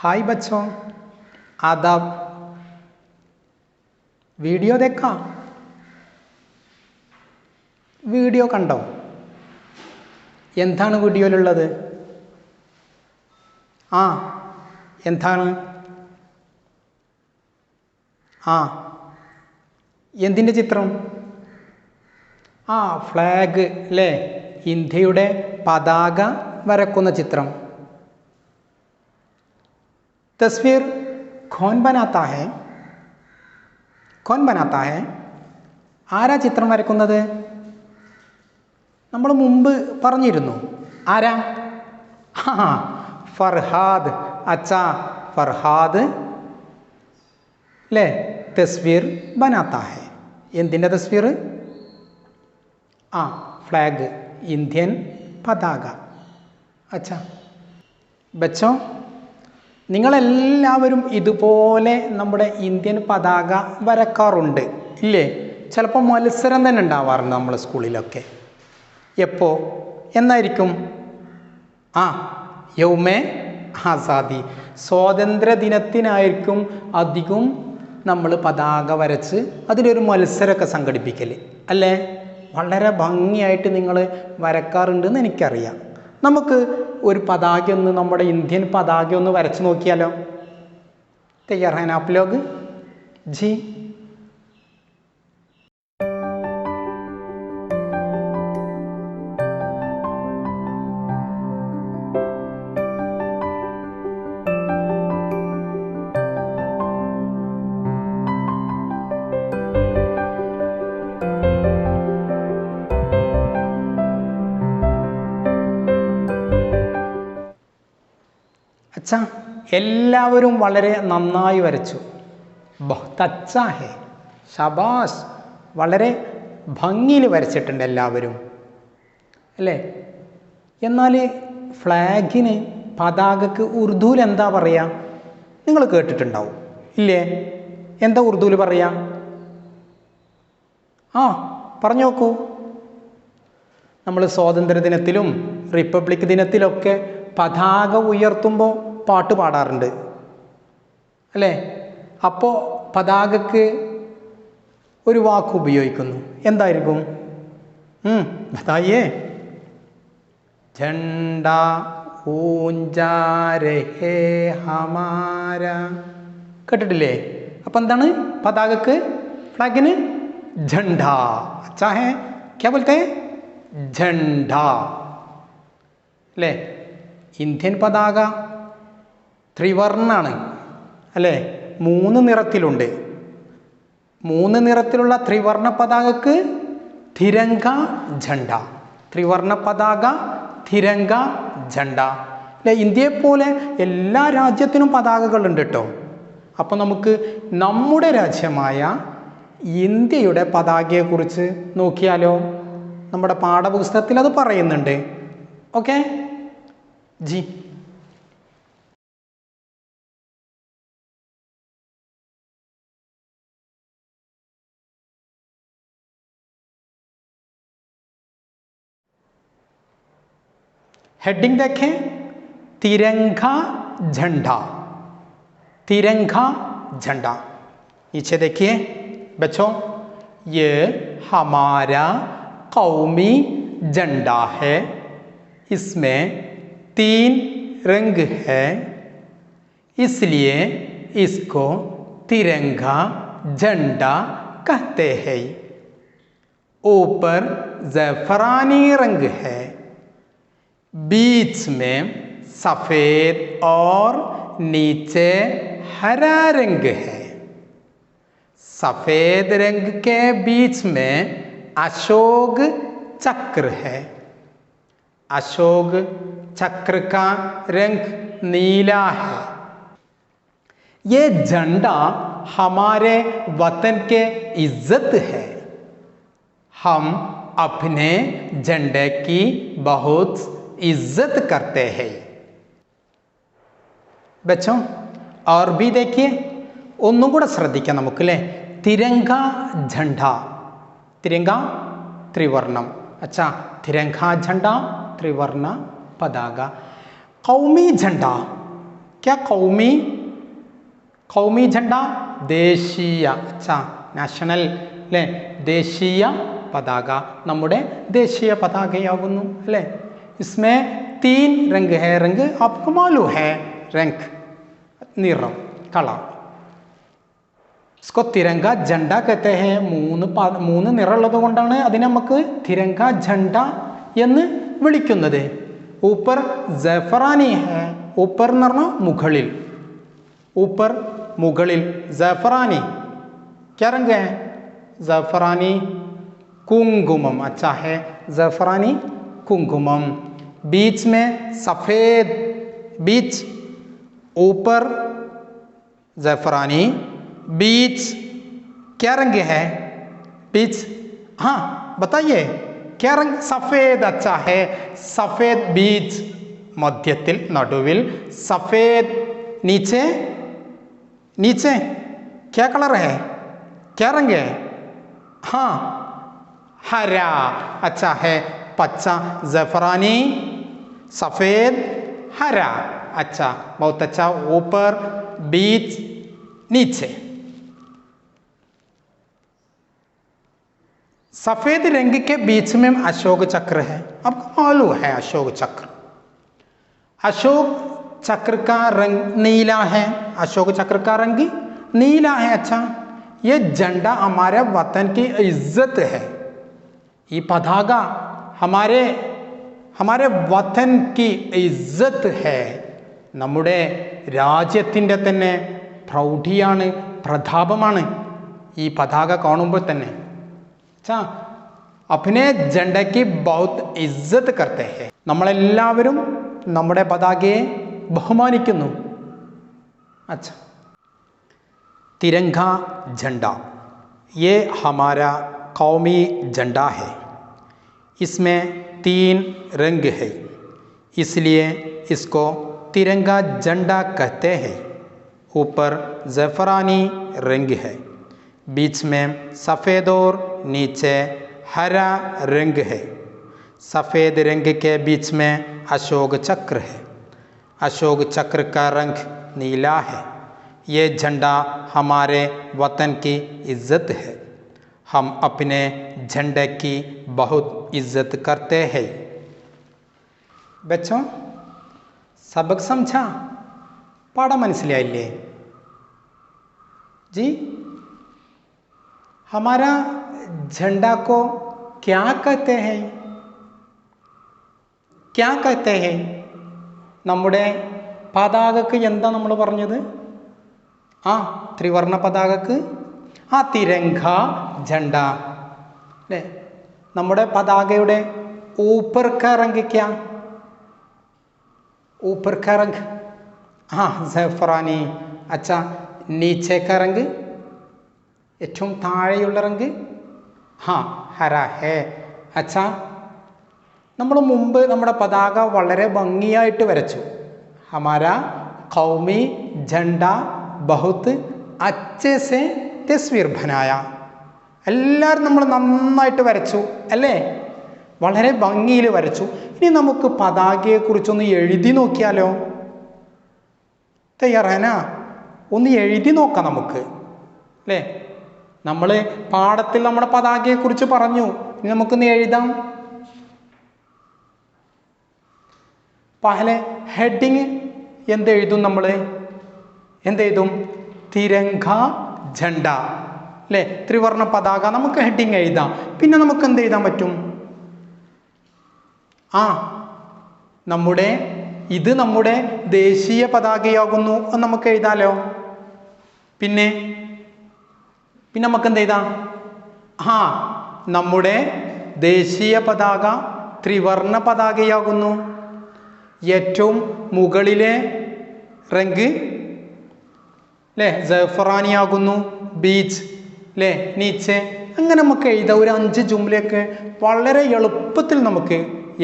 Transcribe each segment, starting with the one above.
हाय बच्चों, आदाब। വീഡിയോ देखा? വീഡിയോ കണ്ടോ? എന്താണ് വീഡിയോയിലുള്ളത്? എന്താണ്? എന്തിൻ്റെ ചിത്രം? ഫ്ലാഗ് അല്ലേ? ഇന്ത്യയുടെ പതാക വരക്കുന്ന ചിത്രം. तस्वीर कौन बनाता है? कौन बनाता है? ആരാ ചിത്രം വരക്കുന്നത്? നമ്മൾ മുമ്പ് പറഞ്ഞിരുന്നു. ആരാ? ഫർഹാദ്. അച്ഛാ, ഫർഹാദ് അല്ലേ തസ്വീർ ബനാത്ത ഹെ. എന്തിൻ്റെ തസ്വീർ? ഫ്ലാഗ്, ഇന്ത്യൻ പതാക. അച്ഛാ ബച്ചോ, നിങ്ങളെല്ലാവരും ഇതുപോലെ നമ്മുടെ ഇന്ത്യൻ പതാക വരക്കാറുണ്ട് ഇല്ലേ? ചിലപ്പോൾ മത്സരം തന്നെ ഉണ്ടാവാറുണ്ട് നമ്മളെ സ്കൂളിലൊക്കെ. എപ്പോൾ, എന്നായിരിക്കും? യൗമേ ആസാദി, സ്വാതന്ത്ര്യ ദിനത്തിനായിരിക്കും അധികം നമ്മൾ പതാക വരച്ച് അതിലൊരു മത്സരമൊക്കെ സംഘടിപ്പിക്കൽ അല്ലേ? വളരെ ഭംഗിയായിട്ട് നിങ്ങൾ വരക്കാറുണ്ടെന്ന് എനിക്കറിയാം. നമുക്ക് ഒരു പതാക ഒന്ന്, നമ്മുടെ ഇന്ത്യൻ പതാക ഒന്ന് വരച്ച് നോക്കിയാലോ? തയ്യാർ ഹൈ ആപ് ലോഗ്? ജി. അച്ഛാ, എല്ലാവരും വളരെ നന്നായി വരച്ചു. ബഹുത് അച്ഛാ ഹേ, ശബാസ്. വളരെ ഭംഗിയിൽ വരച്ചിട്ടുണ്ട് എല്ലാവരും അല്ലേ? എന്നാൽ ഫ്ലാഗിന്, പതാകക്ക് ഉറുദുവിൽ എന്താ പറയുക? നിങ്ങൾ കേട്ടിട്ടുണ്ടാവും ഇല്ലേ? എന്താ ഉറുദുവിൽ പറയുക? പറഞ്ഞു നോക്കൂ. നമ്മൾ സ്വാതന്ത്ര്യ ദിനത്തിലും റിപ്പബ്ലിക് ദിനത്തിലൊക്കെ പതാക ഉയർത്തുമ്പോൾ പാട്ട് പാടാറുണ്ട് അല്ലേ? അപ്പോൾ പതാകക്ക് ഒരു വാക്ക് ഉപയോഗിക്കുന്നു. എന്തായിരിക്കും? ബതായേ. झंडा ഊഞ്ചാ രഹേ ഹമാര. കേട്ടിട്ടില്ലേ? അപ്പം എന്താണ് പതാകക്ക്, ഫ്ലാഗിന്? झंडा. अच्छा है, क्या बोलते हैं? झंडा അല്ലേ? ഇന്ത്യൻ പതാക ത്രിവർണ്ണാണ് അല്ലേ? 3 നിറത്തിലുണ്ട്. 3 നിറത്തിലുള്ള ത്രിവർണ്ണ പതാകക്ക് തിരങ്ക ഝണ്ട. ത്രിവർണ്ണ പതാക, തിരങ്ക ഝണ്ട അല്ലേ? ഇന്ത്യയെപ്പോലെ എല്ലാ രാജ്യത്തിനും പതാകകളുണ്ട് കേട്ടോ. അപ്പോൾ നമുക്ക് നമ്മുടെ രാജ്യമായ ഇന്ത്യയുടെ പതാകയെക്കുറിച്ച് നോക്കിയാലോ? നമ്മുടെ പാഠപുസ്തകത്തിൽ അത് പറയുന്നുണ്ട്. ഓക്കെ जी. हेडिंग देखें, तिरंगा झंडा. तिरंगा झंडा. नीचे देखिए बच्चों, ये हमारा कौमी झंडा है. इसमें 3 रंग है, इसलिए इसको तिरंगा झंडा कहते हैं. ऊपर ज़फ़रानी रंग है, बीच में सफ़ेद और नीचे हरा रंग है. सफ़ेद रंग के बीच में अशोक चक्र है. अशोक चक्र का रंग नीला है. ये झंडा हमारे वतन के इज्जत है. हम अपने झंडे की बहुत इज्जत करते हैं. बच्चों और भी देखिए, ഒന്നും കൂടെ ശ്രദ്ധിക്കാം നമുക്കല്ലേ? തിരങ്ക झंडा. തിരങ്ക ത്രിവർണം. अच्छा, तिरंगा झंडा त्रिवर्ण पताका. कौमी झंडा क्या कौमी कौमी झंडा ദേശീയ अच्छा നാഷണൽ അല്ലേ ദേശീയ പതാക നമ്മുടെ ദേശീയ പതാകയാകുന്നു അല്ലേ इसमें 3 रंग है रंग आपको मालूम है रंग निरम कलर इसको तिरंगा झंडा कहते हैं മൂന്ന് നിറമുള്ളത് കൊണ്ടാണ് അതിനെ നമുക്ക് തിരങ്ക झंडा എന്ന് വിളിക്കുന്നത് ऊपर ज़फ़रानी है ऊपर എന്ന് പറഞ്ഞാൽ മുകളിൽ ऊपर मुगलिल ज़फ़रानी क्या रंग है ज़फ़रानी कुंकुमम अच्छा है ज़फ़रानी कुंकुमम बीच में सफ़ेद बीच ऊपर ज़फ़रानी बीच क्या रंग है बीच हाँ बताइए क्या रंग सफ़ेद अच्छा है सफ़ेद बीच मध्यത്തിൽ നടുവിൽ सफ़ेद नीचे नीचे क्या कलर है क्या रंग है हाँ हरा अच्छा है पच्चा ज़फ़रानी सफ़ेद हरा अच्छा बहुत अच्छा ऊपर बीच नीचे सफ़ेद रंग के बीच में अशोक चक्र है आपको मालूम है अशोक चक्र अशोक चक्र का रंग नीला है अशोक चक्र का रंग नीला है अच्छा ये झंडा हमारे वतन की इज्जत है ये पताका हमारे वतन की इज्जत है നമ്മുടെ രാജ്യത്തിൻ്റെ തന്നെ പ്രൗഢിയാണ് പ്രതാപമാണ് ഈ പതാക കാണുമ്പോൾ തന്നെ अच्छा अपने झंडे की बहुत इज्जत करते हैं നമ്മളെല്ലാവരും നമ്മുടെ പതാകയെ ബഹുമാനിക്കുന്നു अच्छा तिरंगा झंडा ये हमारा कौमी झंडा है इसमें 3 रंग है इसलिए इसको तिरंगा झंडा कहते हैं ऊपर ज़फ़रानी रंग है बीच में सफ़ेद और नीचे हरा रंग है सफ़ेद रंग के बीच में अशोक चक्र है अशोक चक्र का रंग नीला है ये झंडा हमारे वतन की इज्जत है हम अपने झंडे की बहुत इज्जत करते हैं बच्चों सबक समझा पाड़ा മനസ്സിലായില്ലേ जी हमारा झंडा को क्या कहते हैं क्या कहते हैं നമ്മുടെ പതാകക്ക് എന്താ നമ്മൾ പറഞ്ഞത് ആ ത്രിവർണ്ണ പതാകക്ക് ആ തിരങ്ക झंडा അല്ലേ നമ്മുടെ പതാകയുടെ ऊपर का रंग क्या ऊपर का रंग हाँ ज़फ़रानी अच्छा नीचे का रंग ഏറ്റവും താഴെയുള്ള रंग हाँ हरा है अच्छा നമ്മൾ മുമ്പ് നമ്മുടെ പതാക വളരെ ഭംഗിയായിട്ട് വരച്ചു हमारा कौमी झंडा बहुत अच्छे से तस्वीर बनाया എല്ലാവരും നമ്മൾ നന്നായിട്ട് വരച്ചു അല്ലേ വളരെ ഭംഗിയിൽ വരച്ചു ഇനി നമുക്ക് പതാകയെക്കുറിച്ചൊന്ന് എഴുതി നോക്കിയാലോ തയ്യാറാണ് ഒന്ന് എഴുതി നോക്കാം നമുക്ക് അല്ലേ നമ്മൾ പാഠത്തിൽ നമ്മുടെ പതാകയെക്കുറിച്ച് പറഞ്ഞു ഇനി നമുക്കൊന്ന് എഴുതാം പഹലെ ഹെഡിങ് എന്തെഴുതും നമ്മൾ എന്തെഴുതും തിരങ്ക झंडा അല്ലേ ത്രിവർണ്ണ പതാക നമുക്ക് ഹെഡിങ് എഴുതാം പിന്നെ നമുക്ക് എന്ത് എഴുതാൻ പറ്റും ആ ഇത് നമ്മുടെ ദേശീയ പതാകയാകുന്നു എന്ന് നമുക്ക് എഴുതാലോ പിന്നെ നമുക്ക് എന്ത് എഴുതാം ആ നമ്മുടെ ദേശീയ പതാക ത്രിവർണ്ണ പതാകയാകുന്നു ഏറ്റവും മുകളിലെ റംഗ് അല്ലേ ज़फ़रानी ബീച്ച് അല്ലേ നീച്ചെ അങ്ങനെ നമുക്ക് എഴുതാം ഒരു 5 ജുംലയൊക്കെ വളരെ എളുപ്പത്തിൽ നമുക്ക്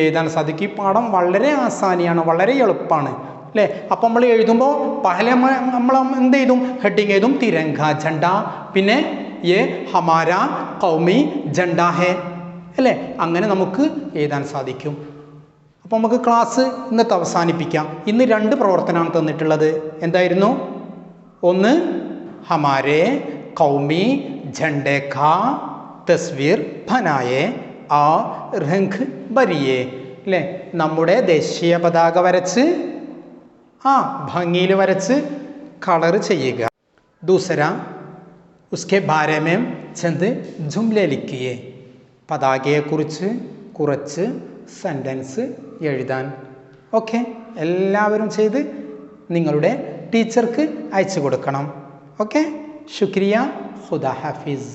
എഴുതാൻ സാധിക്കും ഈ പാഠം വളരെ ആസാനിയാണ് വളരെ എളുപ്പമാണ് അല്ലേ അപ്പം നമ്മൾ എഴുതുമ്പോൾ പഹലെ നമ്മൾ എന്ത് എഴുതും ഹെഡിങ് എഴുതും തിരങ്ക झंडा പിന്നെ ये हमारा कौमी झंडा है അല്ലേ അങ്ങനെ നമുക്ക് എഴുതാൻ സാധിക്കും അപ്പോൾ നമുക്ക് ക്ലാസ് ഇന്നത്തെ അവസാനിപ്പിക്കാം. ഇന്ന് 2 പ്രവർത്തനമാണ് തന്നിട്ടുള്ളത്. എന്തായിരുന്നു? ഒന്ന് ഹമാരെ കൗമി झंडे का തസ്വീർ ബനായേ ആ രംഗ് ഭരിയേ അല്ലേ, നമ്മുടെ ദേശീയ പതാക വരച്ച് ഭംഗിയിൽ വരച്ച് കളർ ചെയ്യുക. ദൂസര ഉസ്കെ ബാരെ മേം ചന്ദ് ജുംലെ ലിഖിയേ, പതാകയെക്കുറിച്ച് കുറച്ച് സെൻറ്റൻസ് എഴുതാൻ. ഓക്കെ, എല്ലാവരും ചെയ്ത് നിങ്ങളുടെ ടീച്ചർക്ക് അയച്ചു കൊടുക്കണം. ഓക്കെ, ശുക്രിയ, ഖുദാ ഹാഫിസ്.